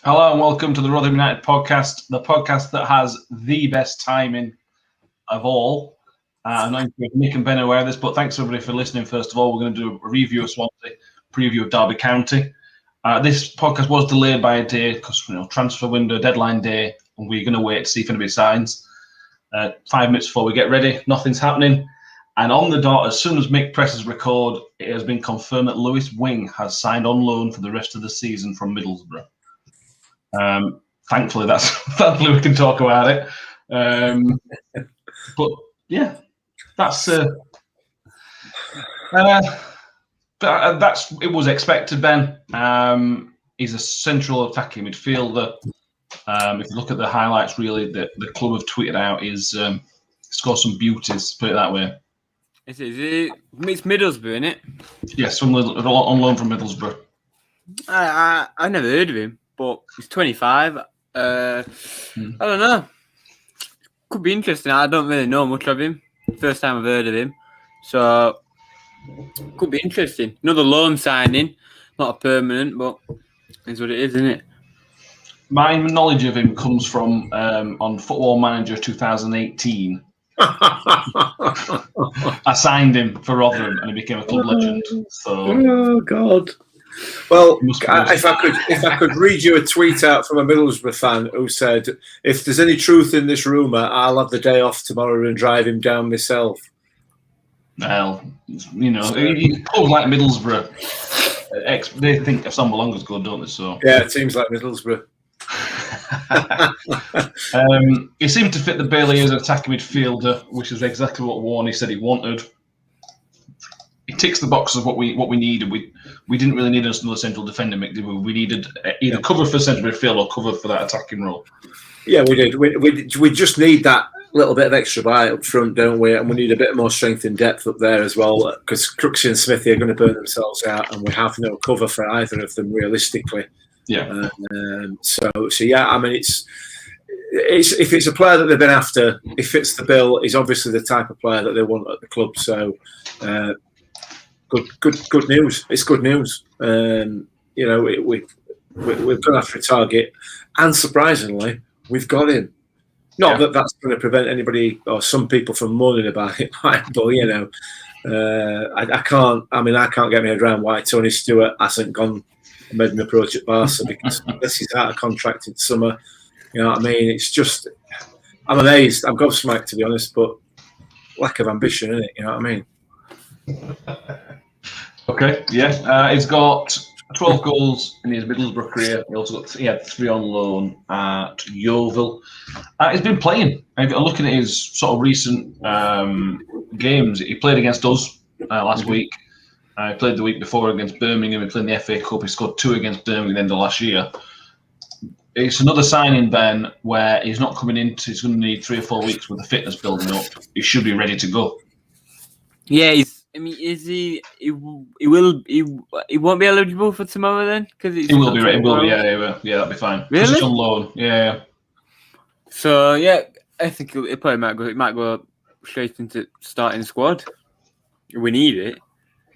Hello and welcome to the Rotherham United podcast, the podcast that has the best timing of all. I'm not sure if Nick and Ben are aware of this, but thanks everybody for listening. First of all, we're going to do a review of Swansea, preview of Derby County. This podcast was delayed by a day because transfer window, deadline day, and we're going to wait to see if anybody signs. 5 minutes before we get ready, nothing's happening. And on the dot, as soon as Mick presses record, it has been confirmed that Lewis Wing has signed on loan for the rest of the season from Middlesbrough. Thankfully we can talk about it. But yeah, that's it was expected, Ben. He's a central attacking midfielder. If you look at the highlights, really, the club have tweeted out is scored some beauties, put it that way. It's Middlesbrough, isn't it? Yes, on loan from Middlesbrough. I never heard of him, but he's 25. I don't know. Could be interesting. I don't really know much of him. First time I've heard of him. So, could be interesting. Another loan signing. Not a permanent, but it's what it is, isn't it? My knowledge of him comes from on Football Manager 2018. I signed him for Rotherham and he became a club legend. So, oh God! Well, if I could read you a tweet out from a Middlesbrough fan who said, "If there's any truth in this rumor, I'll have the day off tomorrow and drive him down myself." Well, clubs like Middlesbrough, they think if someone belongs good, don't they? So yeah, it seems like Middlesbrough. He seemed to fit the bill as an attacking midfielder, which is exactly what Warney said he wanted. He ticks the boxes of what we needed. We didn't really need another central defender, Mick, did we? We needed either cover for central midfield or cover for that attacking role. Yeah, we did. We just need that little bit of extra bite up front, don't we? And we need a bit more strength and depth up there as well, because Crooksy and Smithy are going to burn themselves out, and we have no cover for either of them realistically. Yeah. So yeah, I mean, it's if it's a player that they've been after, he fits the bill. He's obviously the type of player that they want at the club. So good news. It's good news. We've gone after a target, and surprisingly, we've got him. Not that that's going to prevent anybody or some people from moaning about it, but I can't get my head around why Tony Stewart hasn't gone and made an approach at Barca, because unless he's out of contract in summer, you know what I mean? It's just, I'm amazed. I'm gobsmacked, to be honest, but lack of ambition, isn't it? You know what I mean? Okay, yeah. He's got 12 goals in his Middlesbrough career. He had 3 on loan at Yeovil. He's been playing. Looking at his sort of recent games, he played against us last week. He played the week before against Birmingham. He played in the FA Cup. He scored 2 against Birmingham at the end of last year. It's another signing, Ben, where he's not coming in. He's going to need 3 or 4 weeks with the fitness building up. He should be ready to go. Yeah, he won't be eligible for tomorrow then? He will be ready. He will be. Yeah, that'll be fine. Really? He's on loan. Yeah. So yeah, I think it probably might go. It might go straight into starting squad. We need it.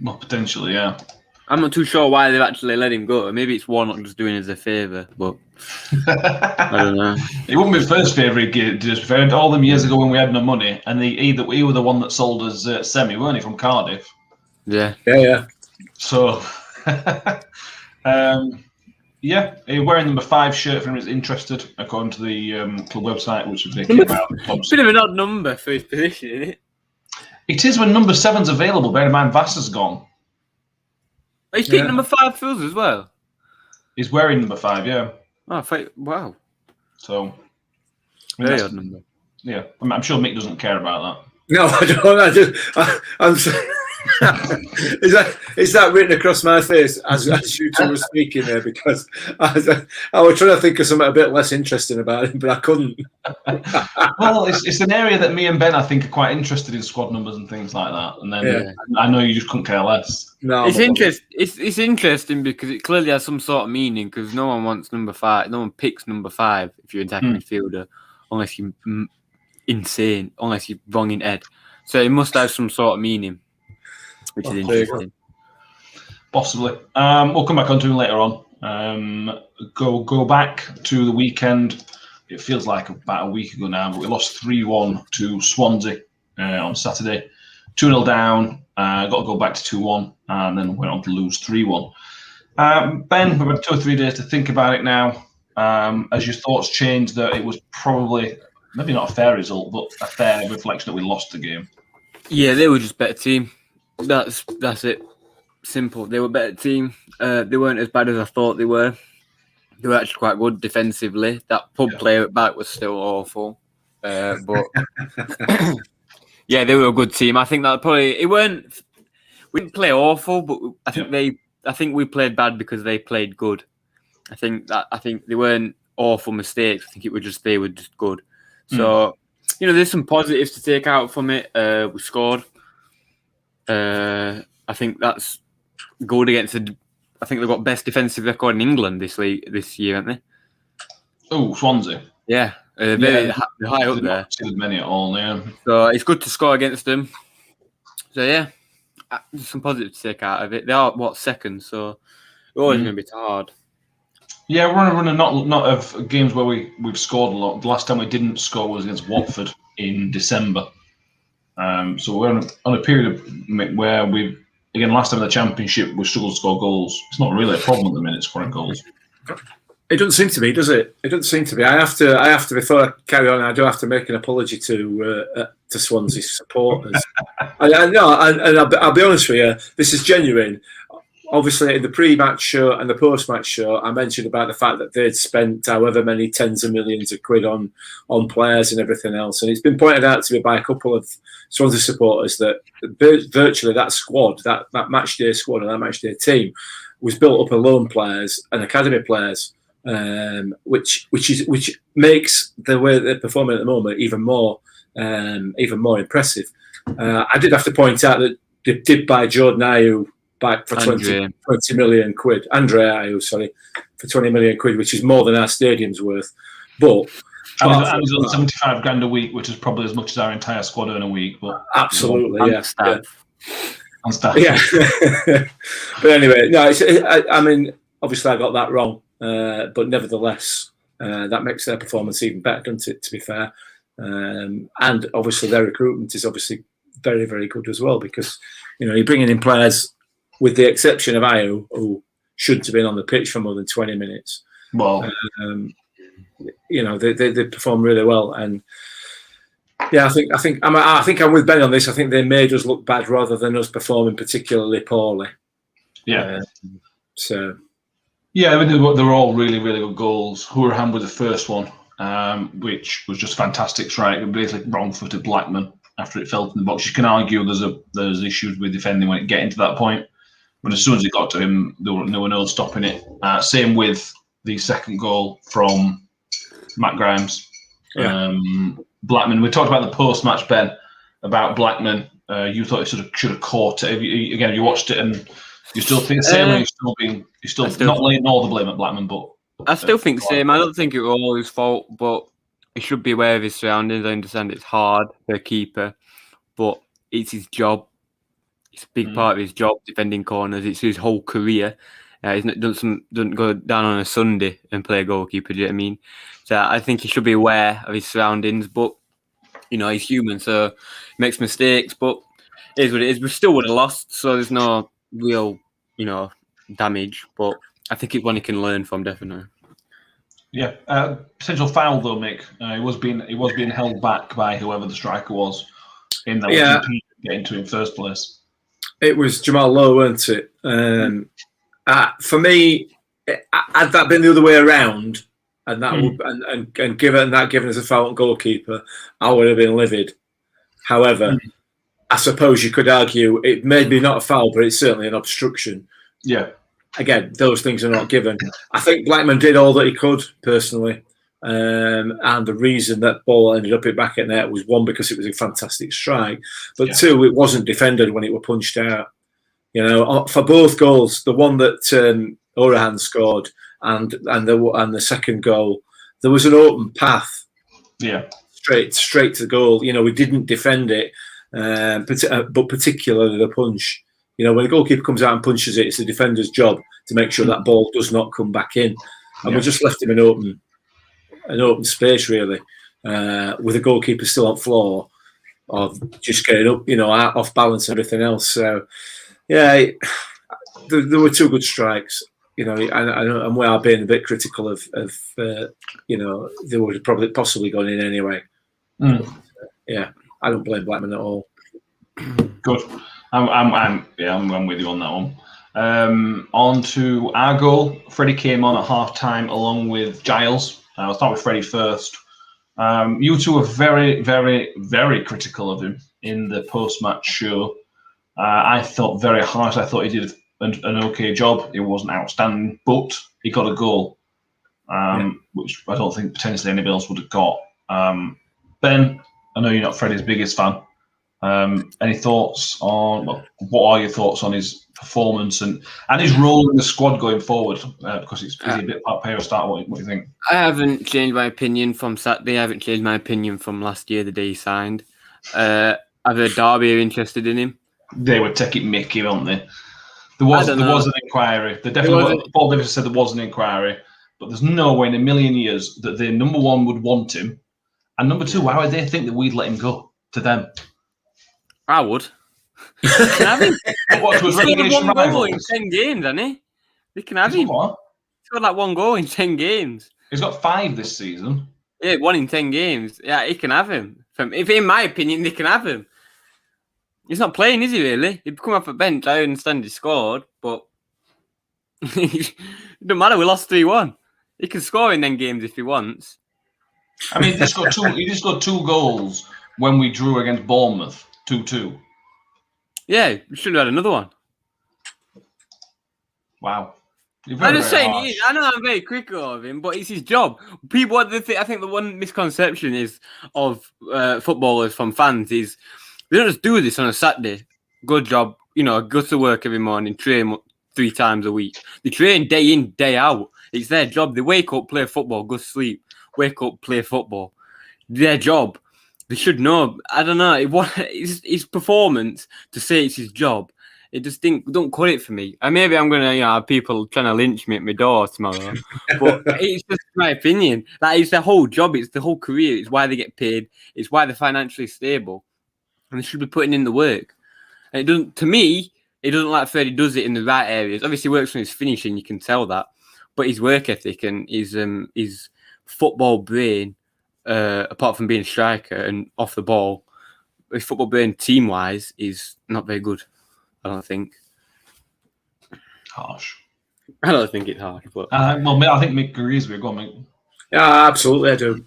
Well, potentially, yeah. I'm not too sure why they've actually let him go. Maybe it's Warnock just doing us a favour, but I don't know. It wouldn't be the first favour he did us. All them years ago when we had no money, and he were the one that sold us Semi, weren't he, from Cardiff? Yeah. So, yeah, he's wearing number 5 shirt for him is interested, according to the club website, which is making about. It's a bit of an odd number for his position, isn't it? It is when number 7's available. Bear in mind, Vassar's gone. He's picked number 5 for us as well. He's wearing number 5, yeah. Oh, wow. So, very odd number. Yeah, I'm sure Mick doesn't care about that. No, I don't. I'm sorry. Is that written across my face as you two were speaking there? Because I was trying to think of something a bit less interesting about him, but I couldn't. Well, it's an area that me and Ben, I think, are quite interested in squad numbers and things like that. And then I know you just couldn't care less. No, it's interesting. It's interesting because it clearly has some sort of meaning. Because no one wants number 5. No one picks number 5 if you're an attacking midfielder, unless you're insane, unless you're wrong in head. So it must have some sort of meaning. Which is interesting. Possibly. We'll come back on to him later on. Go back to the weekend. It feels like about a week ago now, but we lost 3-1 to Swansea on Saturday. 2-0 down, got to go back to 2-1, and then went on to lose 3-1. Ben, we've had 2 or 3 days to think about it now. As your thoughts changed that it was probably, maybe not a fair result, but a fair reflection that we lost the game? Yeah, they were just a better team. That's it. Simple. They were a better team. They weren't as bad as I thought they were. They were actually quite good defensively. That pub player at back was still awful. But yeah, they were a good team. I think that probably we didn't play awful, but I think we played bad because they played good. I think they weren't awful mistakes. I think they were just good. So there's some positives to take out from it. We scored. I think that's good against I think they've got best defensive record in England this year, haven't they? Oh, Swansea. Yeah, they're high up there. Not many at all, yeah. So it's good to score against them. So yeah, there's some positive to take out of it. They are second, so it's always going to be hard. Yeah, we're on a not of games where we've scored a lot. The last time we didn't score was against Watford in December. So we're on a period where again, last time in the Championship, we struggled to score goals. It's not really a problem at the minute, scoring goals. It doesn't seem to be, does it? It doesn't seem to be. I have to before I carry on, I do have to make an apology to Swansea supporters. I'll be honest with you, this is genuine. Obviously, in the pre-match show and the post-match show, I mentioned about the fact that they'd spent however many tens of millions of quid on players and everything else. And it's been pointed out to me by a couple of Swansea supporters that virtually that squad, that match day squad and that match day team was built up of loan players and academy players, which makes the way they're performing at the moment even more impressive. I did have to point out that they did buy Jordan Ayew back for 20 million quid. Andre Ayew, sorry, for 20 million quid, which is more than our stadium's worth. But and he's on 75 grand a week, which is probably as much as our entire squad earn a week. But absolutely, yeah. And staff. Yeah. But anyway, no, I mean, obviously I got that wrong, but nevertheless, that makes their performance even better, doesn't it? To be fair, and obviously their recruitment is obviously very, very good as well, because you're bringing in players, with the exception of Ayew, who shouldn't have been on the pitch for more than 20 minutes. Well, they perform really well, and yeah, I think I'm with Ben on this. I think they made us look bad rather than us performing particularly poorly. Yeah. Yeah, I mean, they were all really, really good goals. Rotherham was the first one, which was just fantastic strike. Basically, wrong-footed Blackman after it fell in the box. You can argue there's issues with defending when it getting to that point, but as soon as it got to him, there were no stopping it. Same with the second goal from Matt Grimes. Yeah. Blackman. We talked about the post-match, Ben, about Blackman. You thought he should have caught it. You watched it and you still think the same way. You're still not laying all the blame at Blackman, but I still think the same. I don't think it was all his fault, but he should be aware of his surroundings. I understand it's hard for a keeper, but it's his job. It's a big part of his job, defending corners. It's his whole career. Doesn't go down on a Sunday and play goalkeeper. Do you know what I mean? So I think he should be aware of his surroundings. But he's human, so he makes mistakes. But it is what it is. We still would have lost, so there's no real, damage. But I think it's one he can learn from, definitely. Yeah, potential foul though, Mick. He was being held back by whoever the striker was in that. Yeah. Getting to him first place. It was Jamal Lowe, weren't it? For me, had that been the other way around, and that would given as a foul on goalkeeper, I would have been livid. However, I suppose you could argue it may be not a foul, but it's certainly an obstruction. Yeah. Again, those things are not given. I think Blackman did all that he could personally, and the reason that ball ended up at back at net was, one, because it was a fantastic strike, but two, it wasn't defended when it were punched out. For both goals, the one that Orahan scored and the second goal, there was an open path. Yeah, straight to the goal. We didn't defend it, but particularly the punch. When the goalkeeper comes out and punches it, it's the defender's job to make sure that ball does not come back in. And Yeah. we just left him an open space, really, with the goalkeeper still on floor, or just getting up, off balance and everything else. So, yeah, there were 2 good strikes, and we are being a bit critical of they would have probably possibly gone in anyway. But, yeah, I don't blame Blackman at all. Good. I'm with you on that one. On to our goal. Freddie came on at half time along with Giles. I'll start with Freddie first. You two were very, very, very critical of him in the post-match show. I thought very harsh. I thought he did an okay job. It wasn't outstanding, but he got a goal, which I don't think potentially anybody else would have got. Ben, I know you're not Freddie's biggest fan. Any thoughts on what are your thoughts on his performance and his role in the squad going forward? Because it's a bit pale start. What do you think? I haven't changed my opinion from Saturday. I haven't changed my opinion from last year, the day he signed. I've heard Derby are interested in him. They were taking Mickey, weren't they? There was an inquiry. Paul Davis said there was an inquiry, but there's no way in a million years that they, number one, would want him, and number two, why would they think that we'd let him go to them? I would. They can have him. What was relegation one goal in rivals? 10 games, hasn't he? They can have him. What? He's got 1 goal in 10 games. He's got 5 this season. Yeah, 1 in 10 games. Yeah, he can have him. If in my opinion, they can have him. He's not playing, is he, really? He'd come off a bench. I understand he scored, but it doesn't matter. We lost 3-1. He can score in them games if he wants. I mean, he just got 2 goals when we drew against Bournemouth, 2-2. Yeah, we should have had another one. Wow. I'm just saying, I know I'm very critical of him, but it's his job. People, I think the one misconception is of footballers from fans is they don't just do this on a Saturday. Good job, go to work every morning, train 3 times a week. They train day in, day out. It's their job. They wake up, play football, go to sleep. Wake up, play football. Their job. They should know. I don't know. It's his performance to say it's his job. It just don't cut it for me. And maybe I'm gonna have people trying to lynch me at my door tomorrow. But it's just my opinion. It's their whole job. It's the whole career. It's why they get paid. It's why they're financially stable, and they should be putting in the work. And it doesn't. To me, it doesn't like Freddie does it in the right areas. Obviously, he works on his finishing. You can tell that, but his work ethic and his football brain. Apart from being a striker and off the ball, his football brain team-wise is not very good, I don't think. Harsh. I don't think it's harsh, but... I think Mick agrees with you. Go on, Mick. Yeah, absolutely, I do.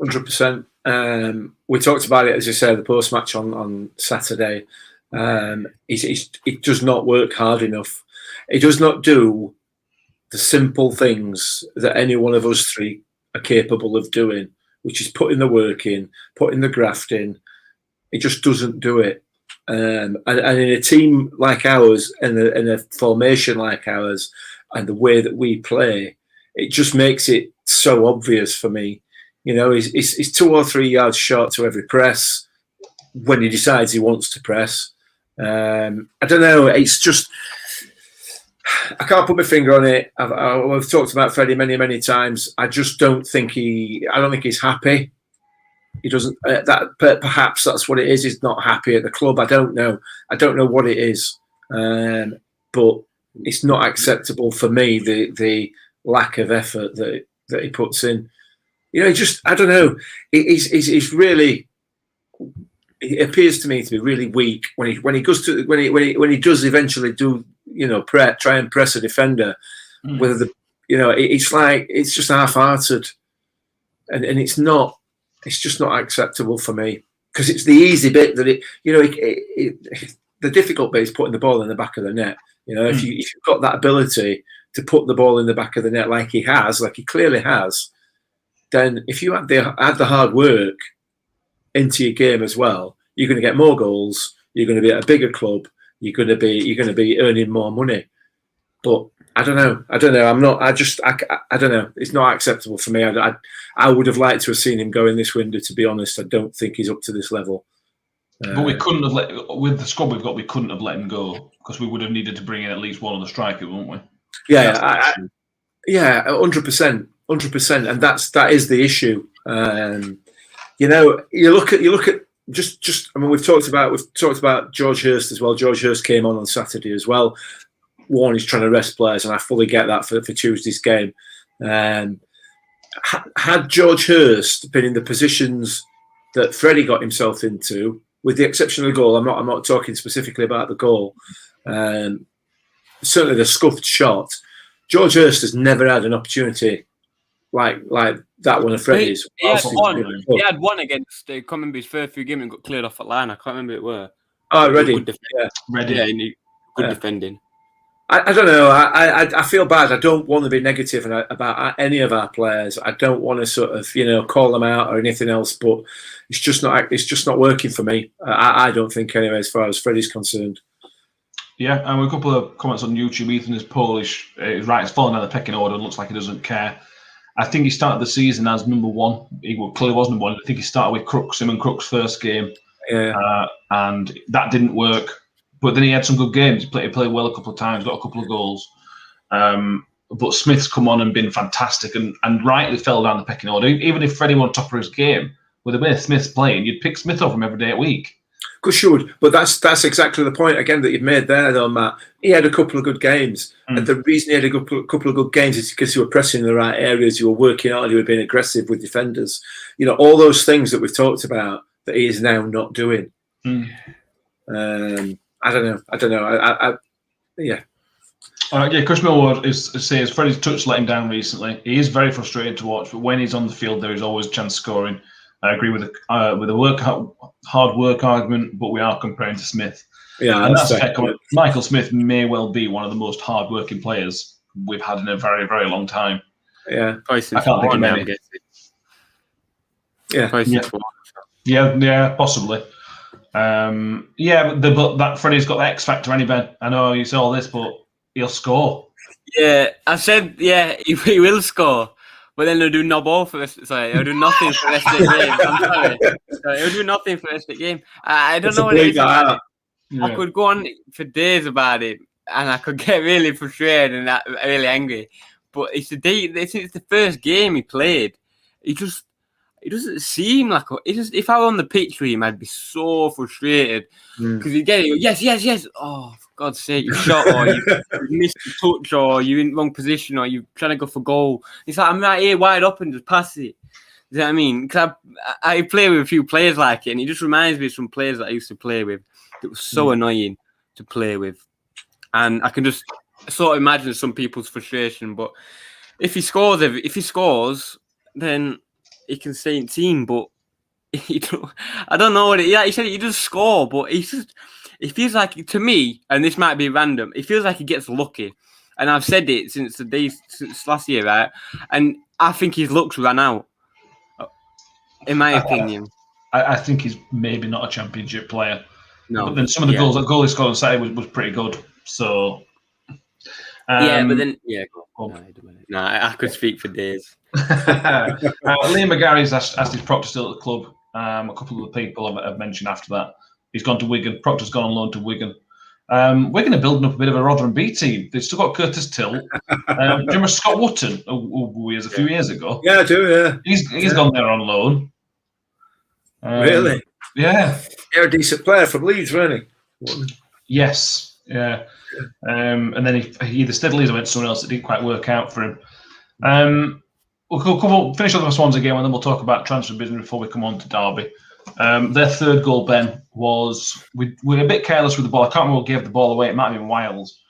100%. We talked about it, as you said, the post-match on Saturday. He does not work hard enough. He does not do the simple things that any one of us 3 are capable of doing, which is putting the work in, putting the graft in. It just doesn't do it. And in a team like ours, and in a formation like ours, and the way that we play, it just makes it so obvious for me. He's 2 or 3 yards short to every press when he decides he wants to press. I don't know. It's just... I can't put my finger on it. I've talked about Freddie many, many times. I just don't think I don't think he's happy. He doesn't. Perhaps that's what it is. He's not happy at the club. I don't know. I don't know what it is. But it's not acceptable for me. The lack of effort that he puts in. I don't know. He's really. It appears to me to be really weak when he goes to when he does eventually do. Try and press a defender. Whether it's just half-hearted, and it's not. It's just not acceptable for me because it's the easy bit that the difficult bit is putting the ball in the back of the net. If you've got that ability to put the ball in the back of the net like he clearly has, then if you add the hard work into your game as well, you're going to get more goals. You're going to be at a bigger club. You're going to be earning more money. But I don't know. I don't know. It's not acceptable for me. I would have liked to have seen him go in this window. To be honest, I don't think he's up to this level. But we couldn't have with the squad we've got. We couldn't have let him go because we would have needed to bring in at least one of the strikers, wouldn't we? Yeah, 100%, 100%, and that is the issue. You look at just. I mean, we've talked about George Hurst as well. George Hurst came on Saturday as well. Warne is trying to rest players, and I fully get that for Tuesday's game. Had George Hurst been in the positions that Freddie got himself into, with the exception of the goal, I'm not talking specifically about the goal. Certainly the scuffed shot. George Hurst has never had an opportunity like that one of Freddie's. He had one against. I can't remember his first few games and got cleared off at line. I can't remember it were. Oh, Reading. Reading. Yeah, good defending. I don't know. I feel bad. I don't want to be negative about any of our players. I don't want to sort of call them out or anything else. But it's just not working for me. I don't think anyway, as far as Freddie's concerned. Yeah, and a couple of comments on YouTube. Ethan is Polish. He's right. He's fallen down the pecking order and looks like he doesn't care. I think he started the season as number one. He clearly was number one. I think he started with Crooks, him and Crooks' first game. Yeah. And that didn't work. But then he had some good games. He played well a couple of times, got a couple of goals. But Smith's come on and been fantastic and rightly fell down the pecking order. Even if Freddie were on top of his game, with the way Smith's playing, you'd pick Smith over him every day a week. Of course you would, but that's exactly the point again that you've made there, though, Matt. He had a couple of good games, and the reason he had a couple of good games is because you were pressing in the right areas, you were working hard, you were being aggressive with defenders. All those things that we've talked about that he is now not doing. I don't know. Yeah. Chris Millward says Freddie's touch let him down recently. He is very frustrating to watch, but when he's on the field, there is always a chance of scoring. I agree with the hard work argument, but we are comparing to Smith. Yeah, and that's fair comment. Michael Smith may well be one of the most hard-working players we've had in a very, very long time. Yeah, I can't think of any. Yeah, possibly. But that Freddie's got the X factor, any Ben. I know you say all this, but he'll score. Yeah, I said, he will score. But then he'll do no ball for this. Sorry, he'll do nothing for the rest of the game. I'm sorry. He'll do nothing for the rest of the game. I don't know what it is about it. I could go on for days about it, and I could get really frustrated and really angry. But it's the first game he played. He doesn't seem like if I were on the pitch with him, I'd be so frustrated because you get it. Yes. Oh, for God's sake, you shot or you missed the touch or you're in the wrong position or you're trying to go for goal. It's like I'm right here wide up and just pass it. You know what I mean? Because I play with a few players like it, and it just reminds me of some players that I used to play with. It was so annoying to play with, and I can just sort of imagine some people's frustration. But if he scores, then he can stay in team, but I don't know what it is. Yeah, he said he does score, but it feels like, to me, and this might be random, it feels like he gets lucky. And I've said it since last year, right? And I think his luck's ran out, in my opinion. I think he's maybe not a championship player. No. But then some of the goal he scored on Saturday was pretty good. So... but then... Yeah, go on. No, I could speak for days. Liam McGarry's asked his Proctor still at the club. A couple of the people have mentioned after that. He's gone to Wigan. Proctor's gone on loan to Wigan. Wigan are building up a bit of a Rotherham B team. They've still got Curtis Till. Do you remember Scott Wotton, who was a few years ago? Yeah, I do, yeah. He's gone there on loan. Really? Yeah. You're a decent player from Leeds, weren't he? Yes, yeah. And then he either steadily went to someone else that didn't quite work out for him. We'll finish up the Swansea game and then we'll talk about transfer business before we come on to Derby. Their third goal, Ben, was we were a bit careless with the ball. I can't remember who gave the ball away. It might have been Wiles.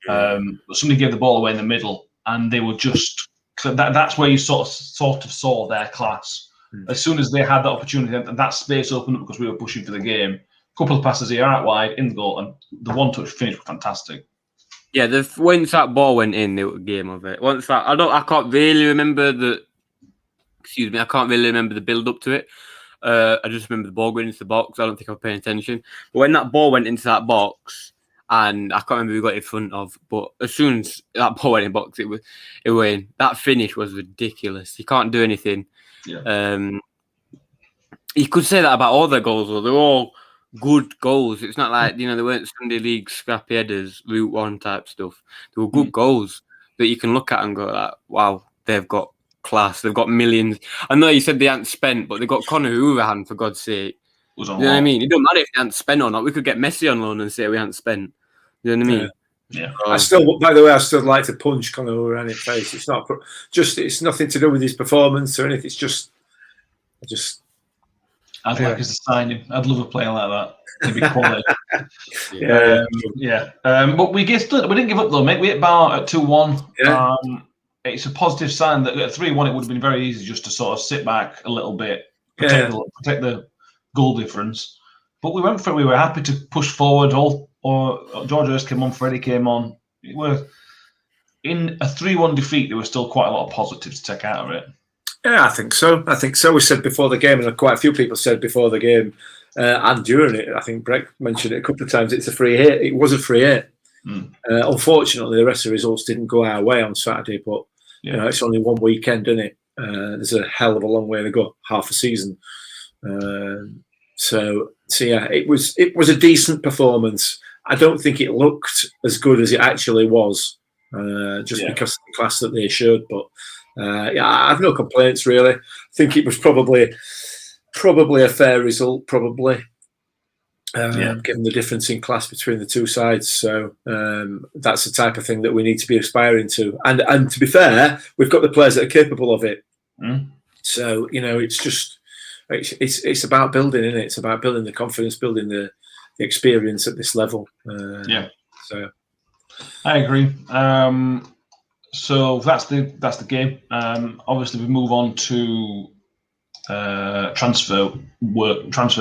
But somebody gave the ball away in the middle, and they were just that's where you sort of saw their class. As soon as they had that opportunity, that space opened up because we were pushing for the game. A couple of passes here out wide in the goal, and the one-touch finish was fantastic. Yeah, once that ball went in, they were game of it. Once that, I can't really remember the build up to it. I just remember the ball going into the box. I don't think I was paying attention. But when that ball went into that box, and I can't remember who got in front of, but as soon as that ball went in the box, it went in. That finish was ridiculous. You can't do anything. Yeah. You could say that about all their goals, though. They're all good goals. It's not like, they weren't Sunday League scrappy headers, Route 1 type stuff. They were good goals. that you can look at and go, like, wow, they've got class. They've got millions. I know you said they hadn't spent, but they've got Conor Hurahan, for God's sake. You know what I mean? It don't matter if they hadn't spent or not. We could get Messi on loan and say we hadn't spent. You know what I mean? Yeah. By the way, I still like to punch Conor Hurahan in the face. It's not it's nothing to do with his performance or anything. It's just, I'd like us to sign him. I'd love a player like that. He'd be quality. But we didn't give up though, mate. We hit Bar at 2-1. Yeah. It's a positive sign that at 3-1 it would have been very easy just to sort of sit back a little bit, protect the goal difference. But we went for it. We were happy to push forward. George Hurst came on, Freddie came on. In a 3-1 defeat, there was still quite a lot of positives to take out of it. Yeah, I think so. We said before the game, and quite a few people said before the game and during it. I think Breck mentioned it a couple of times. It's a free hit. It was a free hit. Unfortunately, the rest of the results didn't go our way on Saturday, but it's only one weekend, isn't it? There's a hell of a long way to go, half a season. So yeah, it was a decent performance. I don't think it looked as good as it actually was, because of the class that they showed. But I have no complaints really. I think it was probably a fair result, given the difference in class between the two sides. So that's the type of thing that we need to be aspiring to. And to be fair, we've got the players that are capable of it. So it's about building, isn't it? It's about building the confidence, building the experience at this level. So I agree. So that's the game. Obviously, we move on to transfer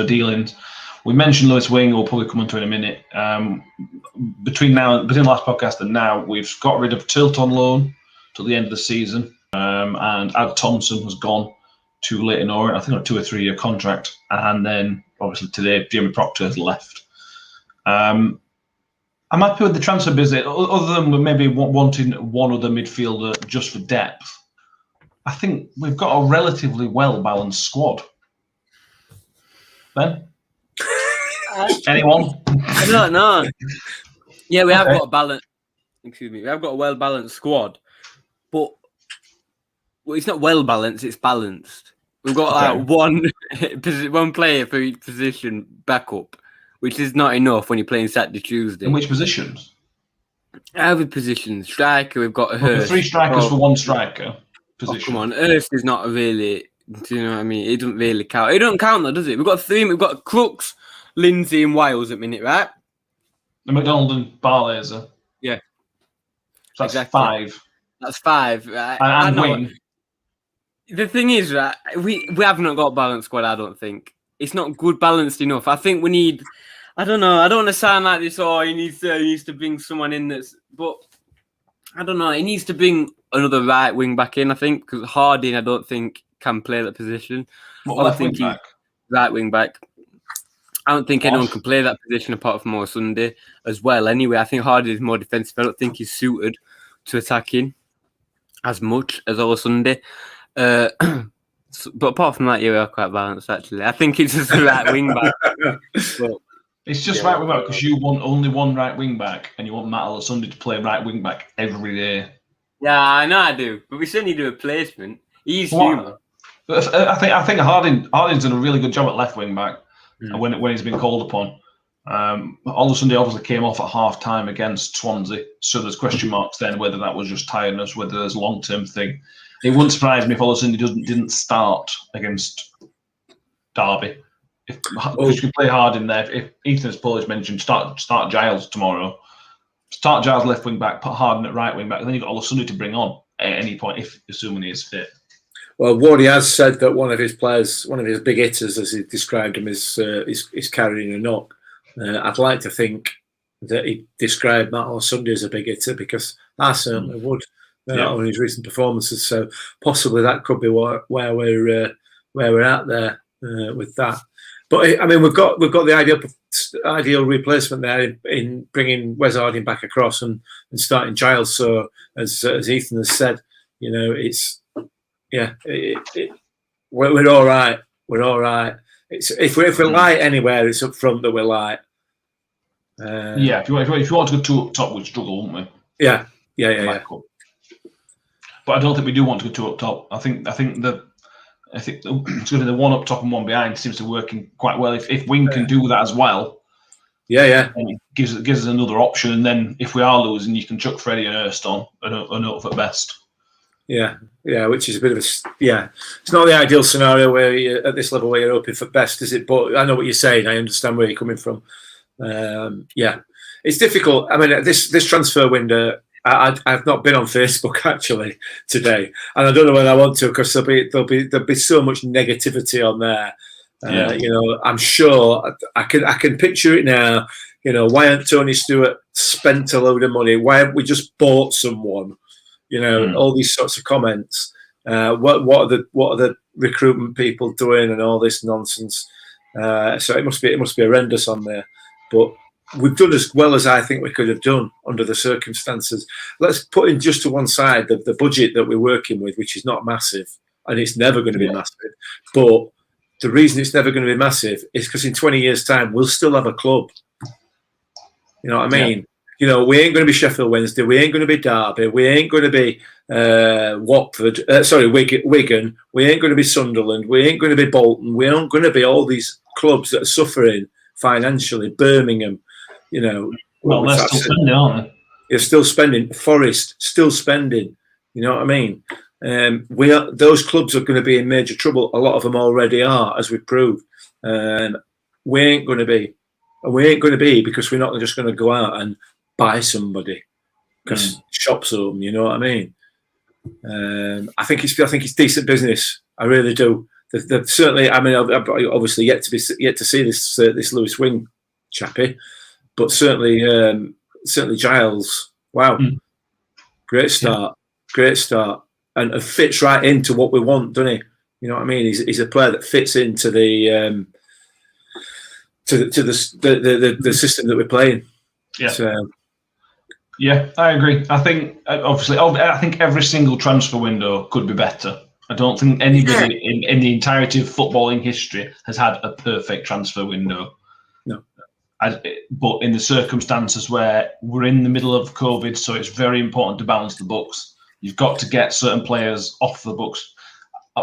dealings. We mentioned Lewis Wing. We'll probably come on to in a minute. Between the last podcast and now, we've got rid of Tilt on loan till the end of the season, and Ad Thompson has gone to Leyton Orient, I think on a 2 or 3 year contract, and then obviously today Jamie Proctor has left. I'm happy with the transfer business, other than maybe wanting one other midfielder just for depth. I think we've got a relatively well balanced squad. Ben, anyone? I don't know. Yeah, we have got a balance. Excuse me, we have got a well balanced squad, but. Well, it's not well balanced; it's balanced. We've got one player for each position backup, which is not enough when you're playing Saturday, Tuesday. In which positions? Every position. Striker, we've got Hurst. 3 strikers for 1 striker position. Come on, Hurst is not really. Do you know what I mean? It doesn't really count. It don't count though, does it? We've got 3. We've got Crooks, Lindsay, and Wiles at minute, right? The McDonald and Barlaser. Yeah. So that's exactly 5. That's 5. Right? And Wing. The thing is, right, we have not got a balanced squad, I don't think. It's not good balanced enough. I think we need, I don't know, I don't want to sound like this, he needs to bring someone in but I don't know, he needs to bring another right wing back in, I think, because Harding, I don't think, can play that position. Right wing back? Right wing back. I don't think anyone can play that position apart from Sunday as well. Anyway, I think Harding is more defensive. I don't think he's suited to attacking as much as Sunday. But apart from that, we are quite balanced, actually. I think it's just the right wing back. It's just right wing back because you want only one right wing back and you want Matt Olosunde to play right wing back every day. Yeah, I know I do. But we still need a replacement. He's human. I think Harding's done a really good job at left wing back when he's been called upon. Olosunde obviously came off at half time against Swansea, so there's question marks then whether that was just tiredness, whether there's a long term thing. It wouldn't surprise me if Olosunde didn't start against Derby. If you can play Harding there, if Ethan, as Paul has mentioned, start Giles tomorrow, start Giles left wing back, put Harding at right wing back, and then you've got Olosunde to bring on at any point, assuming he is fit. Well, Wardy has said that one of his players, one of his big hitters, as he described him, is carrying a knock. I'd like to think that he described Matt Olosunde as a big hitter, because I certainly would. On his recent performances, so possibly that could be where we're at there with that. But I mean, we've got the ideal replacement there in bringing Wes Harding back across and starting Giles. So as Ethan has said, we're all right. We're all right. If we're light anywhere, it's up front that we're light. If you want to go 2 up top, we'd struggle, wouldn't we? Yeah. but I don't think we do want to go two up top. I think it's going to be the one up top and one behind seems to be working quite well. If Wing can do that as well, it gives us another option. And then if we are losing, you can chuck Freddie and Hurst on and up at best. Yeah, which is a bit of it's not the ideal scenario where you're at this level where you're hoping for best, is it? But I know what you're saying. I understand where you're coming from. It's difficult. I mean, this transfer window, I've not been on Facebook actually today, and I don't know whether I want to, because there'll be so much negativity on there. I'm sure I can picture it now. Why hasn't Tony Stewart spent a load of money? Why haven't we just bought someone? All these sorts of comments. What are the recruitment people doing and all this nonsense? So it must be horrendous on there. But we've done as well as I think we could have done under the circumstances. Let's put in just to one side the budget that we're working with, which is not massive, and it's never going to be massive. But the reason it's never going to be massive is because in 20 years' time we'll still have a club. You know what I mean? We ain't going to be Sheffield Wednesday. We ain't going to be Derby. We ain't going to be Wigan. We ain't going to be Sunderland. We ain't going to be Bolton. We aren't going to be all these clubs that are suffering financially. Birmingham, Well, they're still spending, aren't they? You're still spending. Forest, still spending. You know what I mean? Those clubs are going to be in major trouble. A lot of them already are, as we've proved. We ain't going to be. And we ain't going to be, because we're not just going to go out and buy somebody because shops open. You know what I mean? I think it's decent business. I really do. They've certainly. I mean, I've obviously yet to see this Lewis Wing chappie, but certainly Giles. Wow, great start, and fits right into what we want, doesn't he? You know what I mean? He's a player that fits into the the system that we're playing. Yeah. So, yeah, I agree. I think every single transfer window could be better. I don't think anybody in the entirety of footballing history has had a perfect transfer window. No. But in the circumstances where we're in the middle of COVID, so it's very important to balance the books. You've got to get certain players off the books.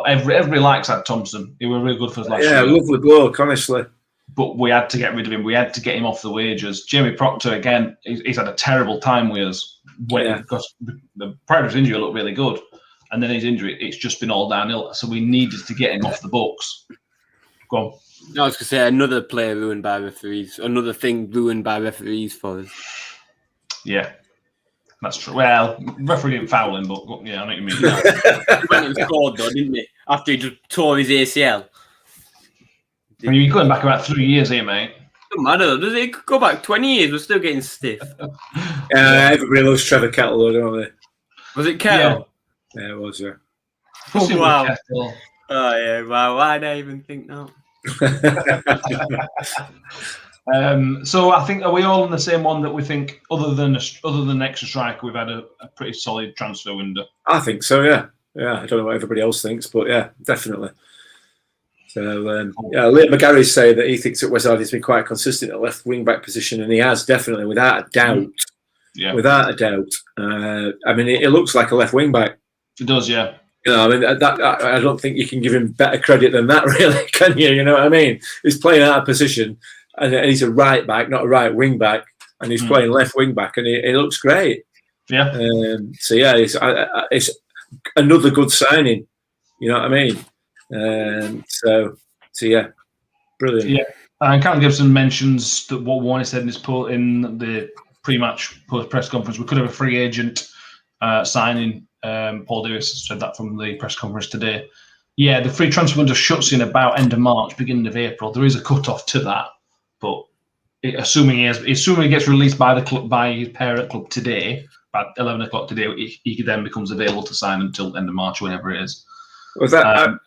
Everybody likes Ad Thompson. He was really good for us last year. Yeah, lovely bloke, honestly. But we had to get rid of him. We had to get him off the wages. Jamie Proctor, again, he's had a terrible time with us because prior to his injury looked really good. And then his injury, it's just been all downhill. So we needed to get him off the books. Go on. No, I was going to say another player ruined by referees. Another thing ruined by referees for us. Yeah, that's true. Well, referee didn't foul him, but yeah, I know what you mean. He went and scored though, didn't he? After he just tore his ACL. I mean, you're going back about 3 years here, mate. Doesn't matter, does it? Go back 20 years, we're still getting stiff. Everybody loves Trevor Kettle, though, don't they? Was it Kettle? Yeah, it was, yeah. Oh, wow. Oh, yeah, wow. Why did I even think that? So I think, are we all in the same one that we think, other than extra striker, we've had a pretty solid transfer window? I think so, yeah. Yeah, I don't know what everybody else thinks, but yeah, definitely. So, Liam McGarry say that he thinks that Wes Hardy's been quite consistent at left wing back position, and he has, definitely, without a doubt. Yeah. Without a doubt. I mean, it looks like a left wing back. It does, yeah. I mean, I don't think you can give him better credit than that, really, can you? You know what I mean? He's playing out of position, and he's a right back, not a right wing back, and he's playing left wing back, and he looks great. Yeah. So yeah, it's another good signing. You know what I mean? So yeah, brilliant. Yeah, and Callum Gibson mentions that what Warner said in the pre-match press conference. We could have a free agent signing. Paul Davis said that from the press conference today. Yeah, the free transfer window shuts in about end of March, beginning of April. There is a cut-off to that, but assuming he gets released by the club, by his parent club today, about 11 o'clock today, he then becomes available to sign until end of March, whenever it is. Was that?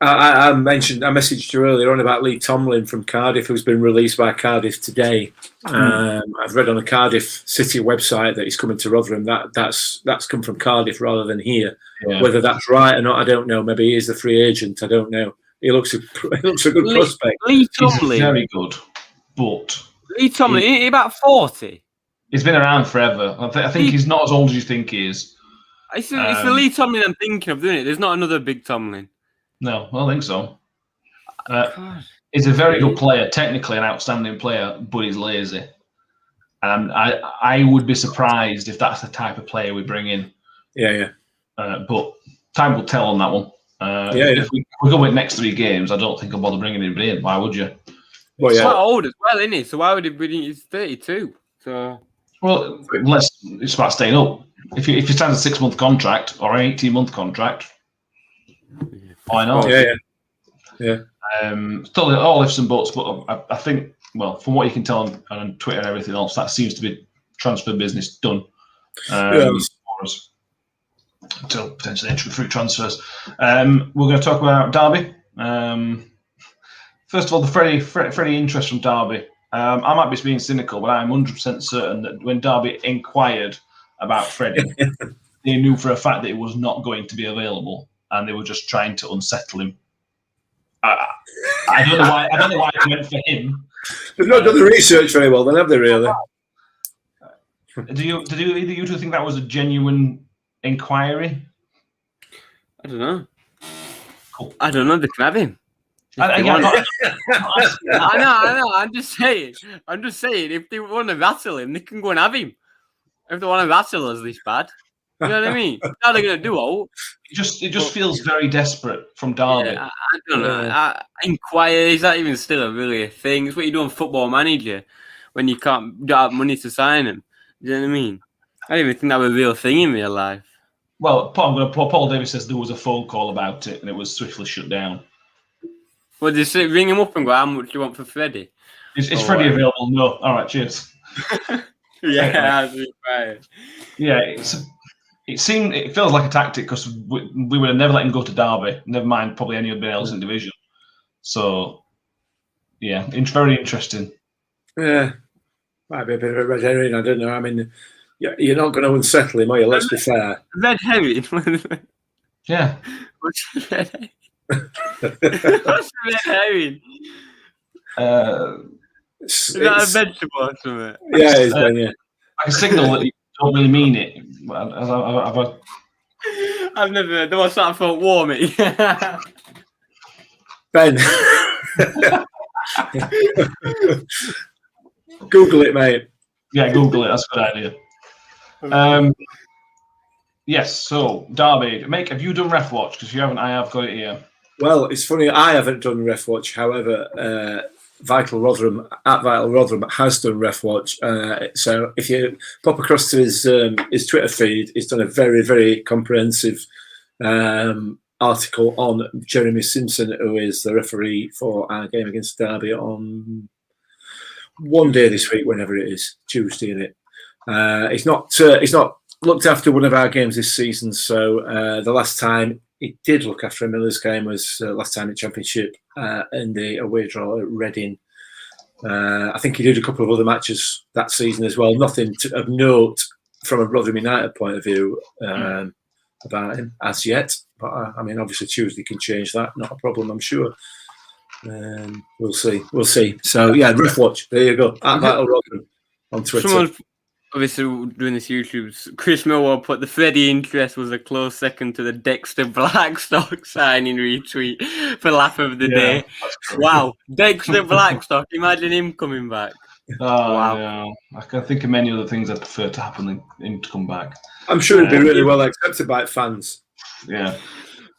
I messaged you earlier on about Lee Tomlin from Cardiff, who's been released by Cardiff today. I've read on the Cardiff City website that he's coming to Rotherham. That's come from Cardiff rather than here. Yeah. Whether that's right or not, I don't know. Maybe he is the free agent. I don't know. He looks a good prospect. Lee Tomlin, he's very good, but Lee Tomlin, he's about 40. He's been around forever. I think he's not as old as you think he is. It's the Lee Tomlin I'm thinking of, doing it. There's not another big Tomlin. No, I don't think so. He's a very good player, technically an outstanding player, but he's lazy. And I would be surprised if that's the type of player we bring in. Yeah. But time will tell on that one. If we go with next 3 games, I don't think I'll bother bringing anybody in. Why would you? Well, He's quite old as well, isn't he? So why would he bring? He's 32. So it's about staying up. If you sign a 6-month contract or an 18-month contract, why not? Yeah. Still all ifs and buts, but I think, well, from what you can tell on Twitter and everything else, that seems to be transfer business done. For us. Until potentially entry through transfers. We're going to talk about Derby. First of all, the Freddie interest from Derby. I might be being cynical, but I'm 100% certain that when Derby inquired about Freddie, they knew for a fact that he was not going to be available, and they were just trying to unsettle him. I don't know why it went for him. They've not done the research very well, then, have they? Really? Do either you two think that was a genuine inquiry? I don't know. Cool. I don't know. They can have him. I know. I'm just saying. If they want to rattle him, they can go and have him. If they want to rattle us this bad, you know what I mean? How are they going to do all? It just feels very desperate from Derby. Yeah, I don't know. Inquire, is that even still really a thing? It's what you do on Football Manager when you don't have money to sign him. You know what I mean? I don't even think that was a real thing in real life. Well, Paul Davis says there was a phone call about it and it was swiftly shut down. Well, just ring him up and go, how much do you want for Freddie? Is Freddie available? No. All right, cheers. Yeah, right. Yeah, it feels like a tactic because we would have never let him go to Derby. Never mind, probably anybody else in division. So, yeah, it's very interesting. Yeah, might be a bit of a red herring. I don't know. I mean, you're not going to unsettle him, are you? Let's be fair. Red herring. Yeah. What's red herring? What's red herring? Is that a vegetable or something? Yeah, it's been, yeah. I can signal that you don't really mean it. I've never. There was something for warm it. Ben. Google it, mate. Yeah, Google it. That's a good idea. Yes, so Derby. Have you done Ref Watch? Because if you haven't, I have got it here. Well, it's funny. I haven't done Ref Watch. However, Vital Rotherham has done Ref Watch. So if you pop across to his Twitter feed, he's done a very, very comprehensive article on Jeremy Simpson, who is the referee for our game against Derby on one day this week, whenever it is, Tuesday, isn't it? He's not looked after one of our games this season. So the last time he did look after a Miller's game was last time in Championship in the away draw at Reading. I think he did a couple of other matches that season as well. Nothing of note from a Rotherham United point of view about him as yet. But I mean, obviously Tuesday can change that. Not a problem, I'm sure. We'll see. So yeah, Ref Watch. There you go. At Vital Rotherham on Twitter. Someone's obviously doing this YouTube. Chris Millwall put the Freddie interest was a close second to the Dexter Blackstock signing retweet for laugh of the day. Wow, Dexter Blackstock! Imagine him coming back. Oh, wow. No. I can think of many other things I'd prefer to happen than him to come back. I'm sure it'd be really well accepted by fans. Yeah.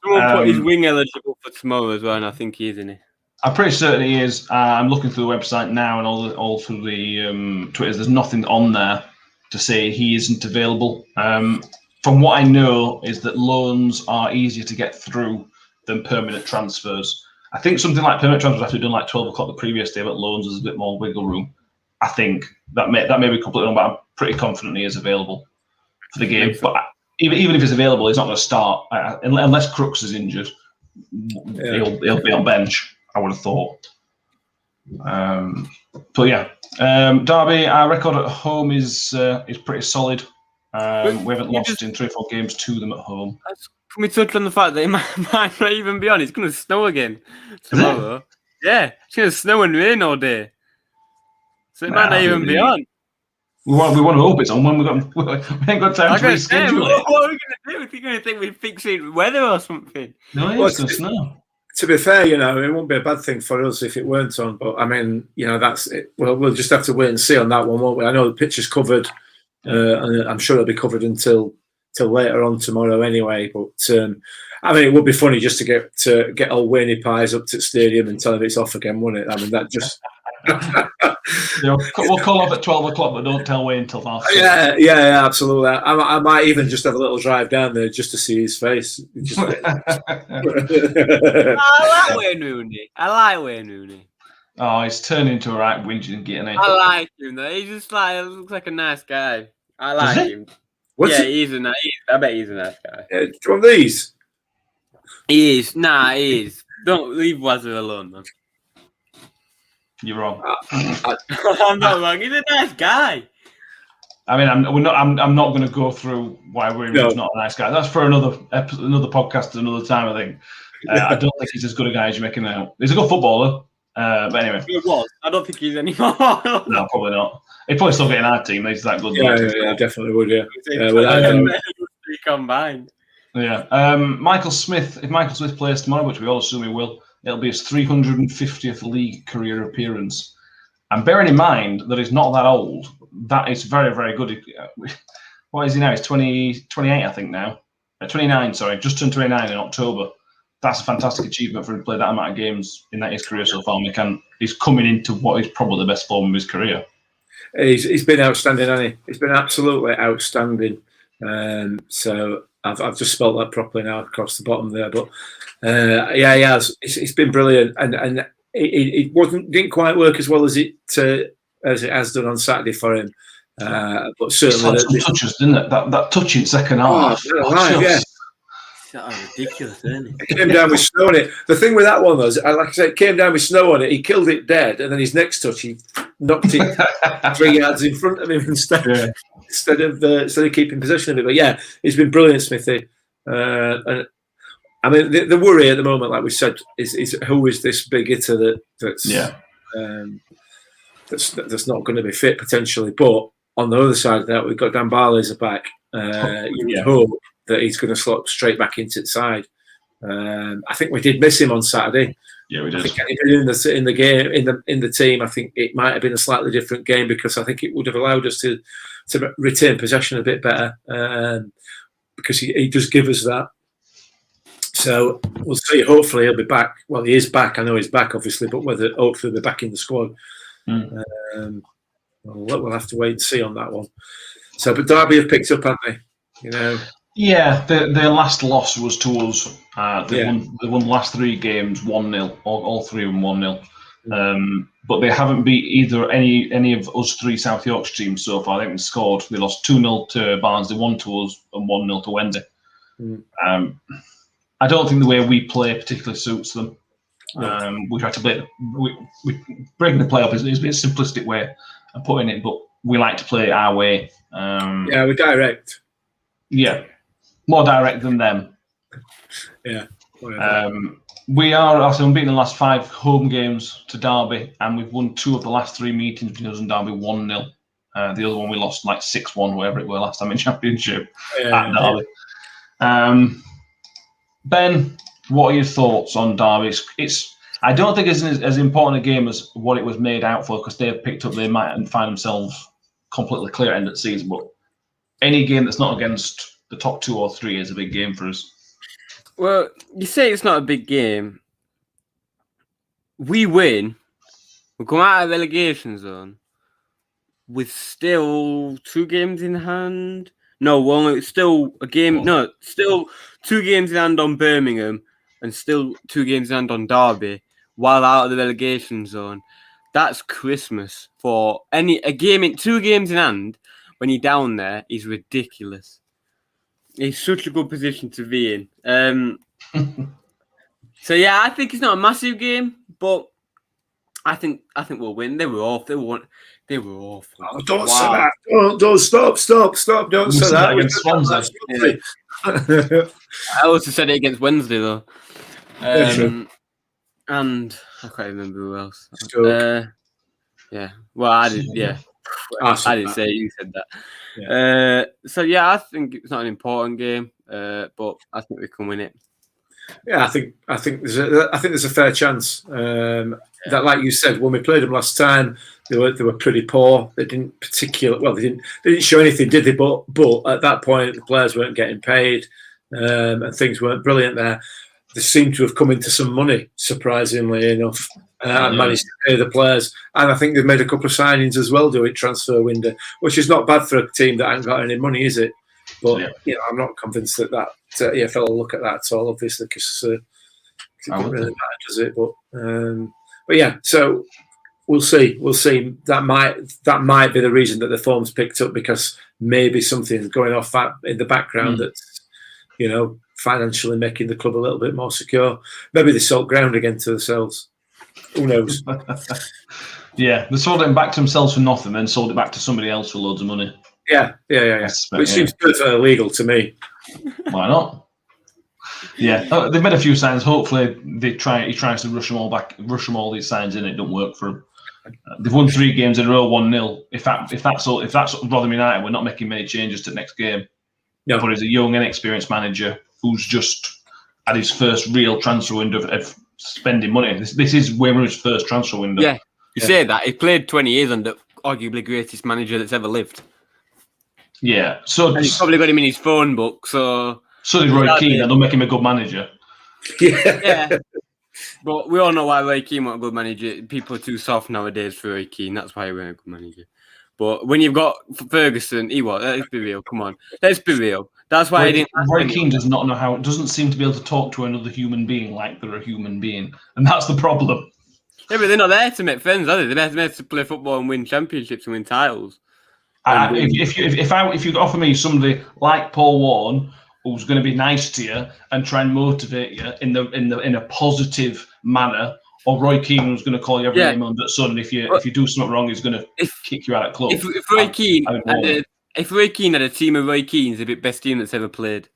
Someone put his wing eligible for tomorrow as well, and I think he is, isn't he? I'm pretty certain he is. I'm looking through the website now and all through the Twitters. There's nothing on there to say he isn't available. From what I know is that loans are easier to get through than permanent transfers. I think something like permanent transfers have to be done like 12 o'clock the previous day, but loans is a bit more wiggle room. I think that may be completely wrong, but I'm pretty confident he is available for the game. But even if he's available, he's not going to start unless Crooks is injured. Yeah. He'll be on bench, I would have thought. But yeah, Derby, our record at home is pretty solid. We haven't lost in 3 or 4 games to them at home. Can we touch on the fact that it might not even be on? It's going to snow again tomorrow. Yeah, it's going to snow and rain all day. So it might not even be on. We want to hope it's on when we ain't got time to reschedule it. What are we going to do? If you're going to think we're fixing weather or something? No, it's going to snow. To be fair, it won't be a bad thing for us if it weren't on. But I mean, that's it. Well, we'll just have to wait and see on that one, won't we? I know the pitch is covered, and I'm sure it'll be covered until later on tomorrow anyway. But I mean, it would be funny just to get old Wayne Pies up to the stadium and tell him it's off again, wouldn't it? I mean, that just. We'll call off at 12 o'clock, but don't tell Wayne until half. Yeah, absolutely. I might even just have a little drive down there just to see his face. I like Wayne Rooney. Oh, he's turned into a right whinging getting it. I like him though. He's just looks like a nice guy. I like him. He's a nice. I bet he's a nice guy. Yeah, do you want these? He is. Nah, he is. Don't leave Wazza alone, man. You're wrong. I'm not wrong. He's a nice guy. I mean, I'm not going to go through why Rooney's not a nice guy. That's for another podcast at another time. I think. I don't think he's as good a guy as you're making out. He's a good footballer, but anyway. He was. I don't think he's anymore. No, probably not. He'd probably still get in our team. He's that good. Yeah, definitely would. Yeah. Combined. Yeah. Michael Smith. If Michael Smith plays tomorrow, which we all assume he will. It'll be his 350th league career appearance. And bearing in mind that he's not that old, that is very, very good. What is he now? He's 28, I think now. 29, sorry. Just turned 29 in October. That's a fantastic achievement for him to play that amount of games in his career so far. He's coming into what is probably the best form of his career. He's been outstanding, hasn't he? He's been absolutely outstanding. So I've just spelt that properly now across the bottom there, but he has. It's been brilliant, and it didn't quite work as well as it has done on Saturday for him. But certainly, some touches, didn't it? That touch in second half. That was ridiculous, isn't it? It came down with snow on it. The thing with that one was, like I said, it came down with snow on it. He killed it dead, and then his next touch, he knocked it 3 yards in front of him instead of keeping possession of it. But yeah, he's been brilliant, Smithy. And I mean, the worry at the moment, like we said, is who is this big hitter that's not going to be fit potentially. But on the other side of that, we've got Dembele as a back. You would hope that he's going to slot straight back into the side. I think we did miss him on Saturday. Yeah, we did. I think in the game in the team, I think it might have been a slightly different game because I think it would have allowed us to retain possession a bit better because he does give us that. So we'll see. Hopefully he'll be back. Well, he is back. I know he's back, obviously, but hopefully he'll be back in the squad. We'll have to wait and see on that one. So, but Derby have picked up, haven't they? Yeah, their last loss was to us. They won the last 3 games 1-0, all 3 of them 1-0. But they haven't beat either any of us 3 South Yorkshire teams so far. They scored. They lost 2-0 to Barnsley, 1 to us, and 1-0 to Wendy. I don't think the way we play particularly suits them. We try to play. We breaking the play up is a bit simplistic way of putting it, but we like to play it our way. We're direct. Yeah, more direct than them. Yeah. We are also unbeaten in the last 5 home games to Derby, and we've won 2 of the last 3 meetings between us and Derby 1-0. The other one we lost like 6-1, whatever it was last time in Championship at Derby. Ben, what are your thoughts on Derby? I don't think it's as important a game as what it was made out for because they've picked up. They might find themselves completely clear at the end of the season, but any game that's not against the top 2 or 3 is a big game for us. Well, you say it's not a big game. We win. We come out of the relegation zone with still 2 games in hand. No, it's still a game. No, still 2 games in hand on Birmingham and still 2 games in hand on Derby while out of the relegation zone. That's Christmas for a game in 2 games in hand when you're down there is ridiculous. It's such a good position to be in. So yeah, I think it's not a massive game, but I think we'll win. They were awful. Oh, don't say that. Don't stop. Don't say that. Against Swansea. I also said it against Wednesday though. And I can't remember who else. Stoke. Yeah. Well, I did. Yeah. I didn't say it, you said that. Yeah. So yeah, I think it's not an important game, but I think we can win it. Yeah, I think there's a fair chance. That, like you said, when we played them last time, they were pretty poor. They didn't they didn't show anything, did they? But at that point, the players weren't getting paid, and things weren't brilliant there. They seem to have come into some money, surprisingly enough, and managed to pay the players. And I think they've made a couple of signings as well during transfer window, which is not bad for a team that ain't got any money, is it? But I'm not convinced that EFL will look at that at all, obviously, because it doesn't really matter, does it? But yeah, so we'll see. We'll see. That might be the reason that the form's picked up, because maybe something's going off in the background that's, financially making the club a little bit more secure. Maybe they sold ground again to themselves. Who knows? Yeah, they sold it back to themselves for nothing, and sold it back to somebody else for loads of money. Yeah. Which seems perfectly illegal to me. Why not? Yeah, they've made a few signs. Hopefully, he tries to rush them all these signs in. It don't work for them. They've won 3 games in a row, 1-0. If that's Rotherham United, we're not making many changes to the next game. No. But he's a young, inexperienced manager who's just had his first real transfer window of spending money. This is Wayman's first transfer window. Yeah, you say that. He played 20 years under arguably the greatest manager that's ever lived. Yeah, and he's probably got him in his phone book. So did Roy Keane. That'll make him a good manager. Yeah. But we all know why Roy Keane wasn't a good manager. People are too soft nowadays for Roy Keane. That's why he wasn't a good manager. But when you've got Ferguson, he was. Let's be real. Come on, let's be real. That's why Roy Keane does not know how. Doesn't seem to be able to talk to another human being like they're a human being, and that's the problem. Yeah, but they're not there to make friends, are they? They're there to play football and win championships and win titles. If you offer me somebody like Paul Warne, who's going to be nice to you and try and motivate you in a positive manner, or Roy Keane, who's going to call you every name under the sun, if you do something wrong, he's going to kick you out of the club. If Roy Keane had a team of Roy Keanes, it'd be the best team that's ever played.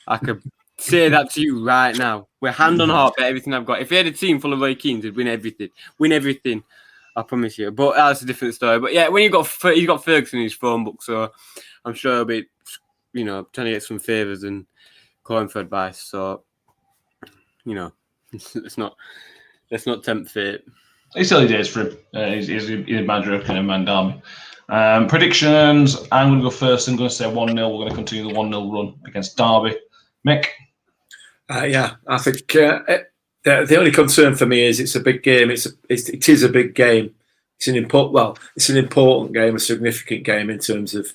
I could say that to you right now. We're hand on heart for everything I've got. If he had a team full of Roy Keanes, he'd win everything. I promise you. But that's a different story. But yeah, when he's got Ferguson in his phone book, so I'm sure he'll be, trying to get some favours and calling for advice. So, let's not tempt fate. It's early days for him. He's a manager of Man Derby. Predictions. I'm going to go first. I'm going to say 1-0. We're going to continue the 1-0 run against Derby. Mick? I think the only concern for me is it's a big game. It is a big game. It's an important game, a significant game in terms of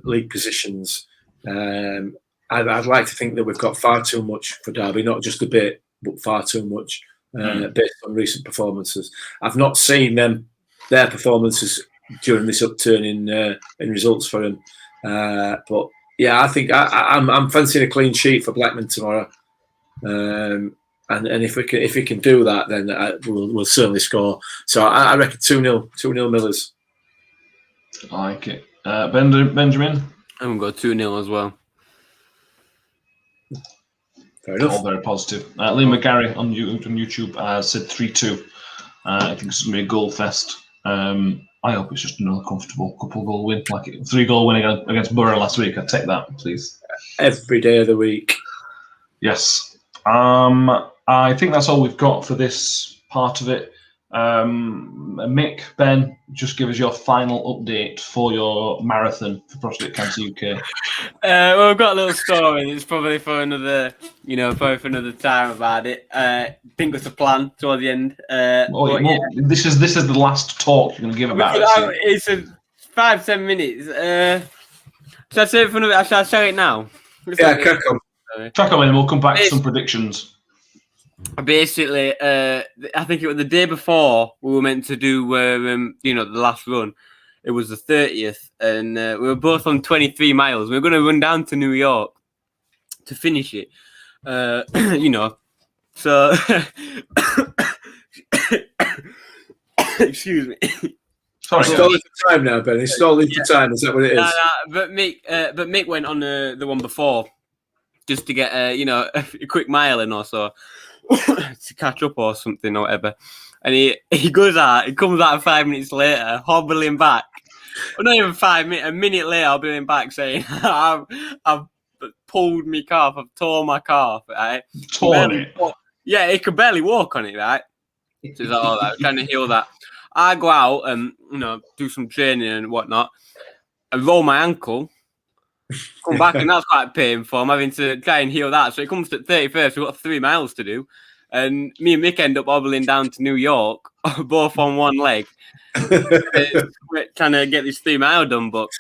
league positions. I'd like to think that we've got far too much for Derby, not just a bit, but far too much based on recent performances. I've not seen their performances during this upturn in results for them, but yeah, I think I'm fancying a clean sheet for Blackman tomorrow. And if we can do that, then we'll certainly score. So I reckon 2-0 Millers. I like it. Benjamin? I'm going to go 2-0 as well. Fair enough. All very positive. Liam McGarry on YouTube said 3-2. I think it's going to be a goal fest. I hope it's just another comfortable couple goal win, like a 3-goal win against Borough last week. I'd take that, please. Every day of the week. Yes. I think that's all we've got for this part of it. Mick, Ben, just give us your final update for your marathon for Prostate Cancer UK. Well, I've got a little story. It's probably for another, for another time about it. Think it's a plan toward the end. This is the last talk you're going to give about it. It's a 5-10 minutes. Should I say it for another? Shall I say it now? Crack on. Crack on, and we'll come back to some predictions. Basically, I think it was the day before we were meant to do, the last run. It was the 30th, and we were both on 23 miles. We were going to run down to New York to finish it. So excuse me. Sorry, stalling for time now, Ben. He's stalling for time. Is that what it is? But Mick went on the one before just to get a quick mile in or so to catch up or something or whatever. And he goes out, he comes out 5 minutes later, hobbling back. Well, not even 5 minutes, a minute later, hobbling back saying, I've pulled my calf, I've torn my calf, right? Torn it? Yeah, he could barely walk on it, right? So he's like, all right, trying to heal that. I go out and, do some training and whatnot, and roll my ankle, come back, and that's quite painful. I'm having to try and heal that. So it comes to 31st, we've got 3 miles to do. And me and Mick end up hobbling down to New York, both on one leg, trying to get this 3 mile done. But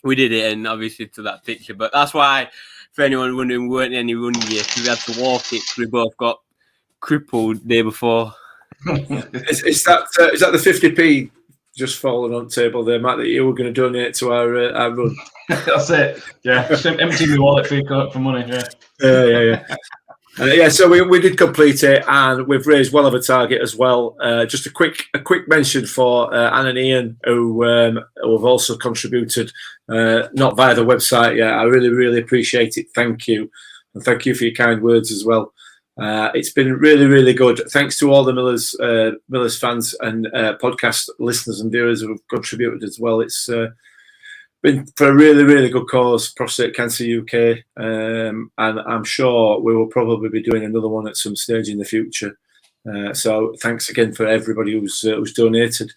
we did it, and obviously to that picture. But that's why, for anyone wondering, we weren't any running gear, because we had to walk it, because we both got crippled the day before. Is that the 50p just falling on the table there, Matt, that you were going to donate to our run? That's it. Yeah, just empty my wallet for money. Yeah. So we did complete it, and we've raised well over target as well. Just a quick mention for Anne and Ian, who have also contributed, not via the website yet. I really, really appreciate it. Thank you, and thank you for your kind words as well. It's been really, really good. Thanks to all the Millers fans and podcast listeners and viewers who have contributed as well. It's been for a really, really good cause, Prostate Cancer UK, and I'm sure we will probably be doing another one at some stage in the future. So thanks again for everybody who's donated.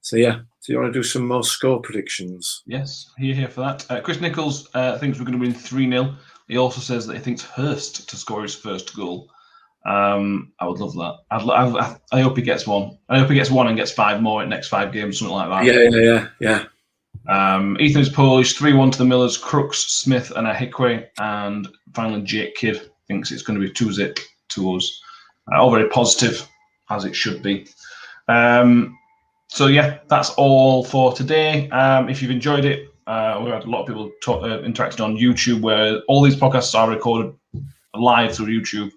So yeah, do you want to do some more score predictions? Yes, here for that. Chris Nichols thinks we're going to win 3-0. He also says that he thinks Hurst to score his first goal. I would love that. I hope he gets one. I hope he gets one and gets 5 more in the next 5 games, something like that. Yeah. Ethan is Polish, 3-1 to the Millers, Crooks, Smith, and Ahikwe. And finally, Jake Kidd thinks it's going to be 2-0 to us. All very positive, as it should be. So, yeah, that's all for today. If you've enjoyed it, we had a lot of people interacting on YouTube, where all these podcasts are recorded live through YouTube,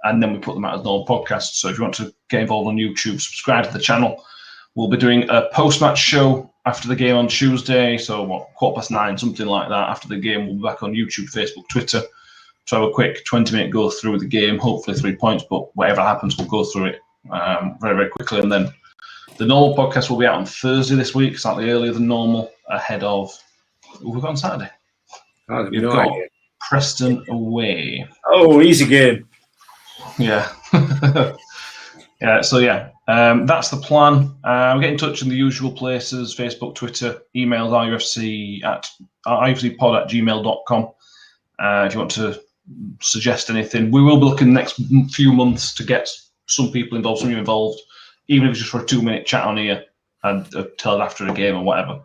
and then we put them out as normal podcasts. So if you want to get involved on YouTube, subscribe to the channel. We'll be doing a post-match show after the game on Tuesday, so 9:15, something like that. After the game, we'll be back on YouTube, Facebook, Twitter to have a quick 20-minute go through the game, hopefully 3 points, but whatever happens, we'll go through it very, very quickly. And then the normal podcast will be out on Thursday this week, slightly earlier than normal, ahead of... Who have we got on Saturday? We've got Preston away. Oh, easy game. Yeah. That's the plan. Get in touch in the usual places: Facebook, Twitter, emails rufcpod@gmail.com. If you want to suggest anything, we will be looking the next few months to get some people involved, some of you involved, even if it's just for a 2-minute chat on here and tell it after a game or whatever.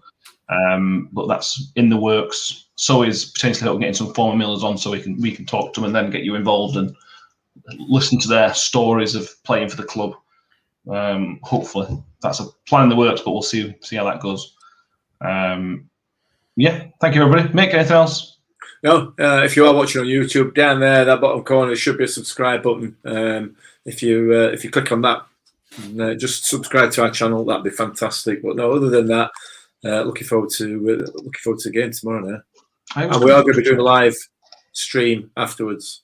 But that's in the works. So is potentially getting some former Millers on, so we can talk to them and then get you involved and listen to their stories of playing for the club. Hopefully that's a plan in the works, but we'll see how that goes. Thank you, everybody. Mick, anything else? No, if you are watching on YouTube, down there, that bottom corner should be a subscribe button. If you click on that, just subscribe to our channel, that'd be fantastic. But no, other than that, looking forward to the game tomorrow now. And we are going to be doing a live stream afterwards.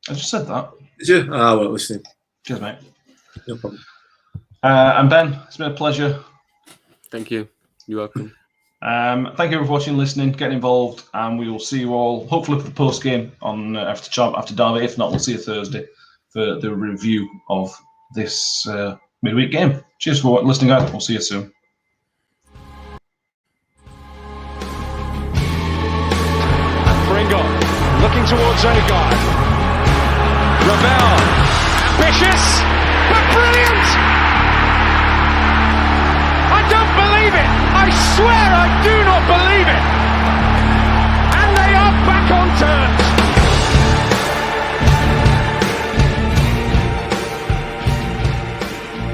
I just said that. Did you? I wasn't listening. Cheers, mate. No problem. And Ben, it's been a pleasure. Thank you. You're welcome. Thank you for watching, listening, getting involved, and we will see you all hopefully for the post game on after Derby. If not, we'll see you Thursday for the review of this midweek game. Cheers for listening, guys. We'll see you soon. Looking towards Odegaard. Ravel, ambitious, but brilliant!